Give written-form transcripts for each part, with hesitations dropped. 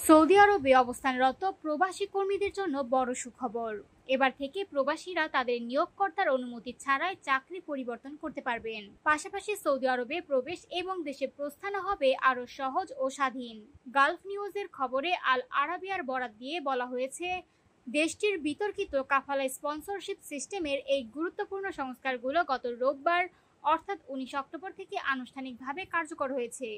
Saudi আরবে অবস্থানরত প্রবাসী কর্মীদের জন্য বড় সুখবর। এবার থেকে প্রবাসীরা তাদের নিয়োগকর্তার অনুমতি ছাড়াই চাকরি পরিবর্তন করতে পারবেন। পাশাপাশি সৌদি আরবে প্রবেশ এবং দেশে প্রস্থান হবে আরও সহজ ও স্বাধীন। গালফ নিউজের খবরে আল আরাবিয়ার বরাত দিয়ে বলা হয়েছে, দেশটির বিতর্কিত কাফালা স্পন্সরশিপ সিস্টেমের এই গুরুত্বপূর্ণ সংস্কারগুলো গত রোববার অর্থাৎ 19 অক্টোবর থেকে আনুষ্ঠানিকভাবে কার্যকর হয়েছে।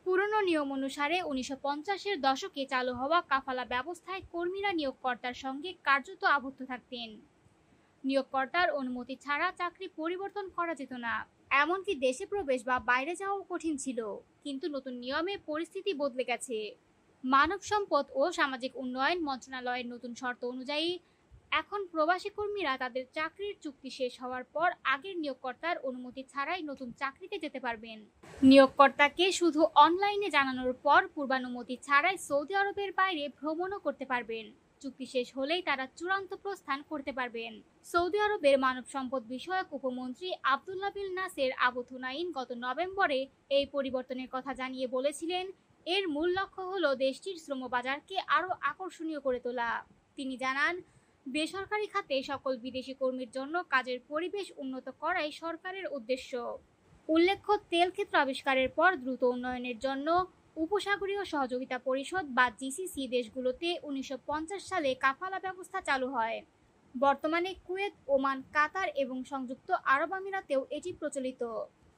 পুরনো নিয়ম অনুসারে 1950-এর দশকে চালু হওয়া কাফালা ব্যবস্থায় কর্মীরা নিয়োগকর্তার সঙ্গে কার্যত আবদ্ধ থাকতেন। নিয়োগকর্তার অনুমতি ছাড়া চাকরি পরিবর্তন করা যেত না, এমনকি দেশে প্রবেশ বা বাইরে যাওয়াও কঠিন ছিল। কিন্তু নতুন নিয়মে পরিস্থিতি বদলে গেছে। মানব সম্পদ ও সামাজিক উন্নয়ন মন্ত্রণালয়ের নতুন শর্ত অনুযায়ী এখন প্রবাসী কর্মীরা তাদের চাকরির চুক্তি শেষ হওয়ার পর আগের নিয়োগকর্তার অনুমতি ছাড়াই নতুন চাকরিতে যেতে পারবেন। নিয়োগকর্তাকে শুধু অনলাইনে জানানোর পর পূর্বানুমতি ছাড়াই সৌদি আরবের বাইরে ভ্রমণও করতে পারবেন। চুক্তি শেষ হলেই তারা চূড়ান্ত প্রস্থান করতে পারবেন। সৌদি আরবের মানব সম্পদ বিষয়ক উপমন্ত্রী আবদুল্লাহ বিন নাসের আবু থুনাইন গত নভেম্বরে এই পরিবর্তনের কথা জানিয়ে বলেছিলেন, এর মূল লক্ষ্য হল দেশটির শ্রমবাজারকে আরও আকর্ষণীয় করে তোলা। তিনি জানান, বেসরকারি খাতে সকল বিদেশি কর্মীর জন্য কাজের পরিবেশ উন্নত করাই সরকারের উদ্দেশ্য। উল্লেখ্য, তেল ক্ষেত্র আবিষ্কারের পর দ্রুত উন্নয়নের জন্য উপসাগরীয় সহযোগিতা পরিষদ বা জিসিসি দেশগুলোতে 1950 সালে কাফালা ব্যবস্থা চালু হয়। বর্তমানে কুয়েত, ওমান, কাতার এবং সংযুক্ত আরব আমিরাতেও এটি প্রচলিত।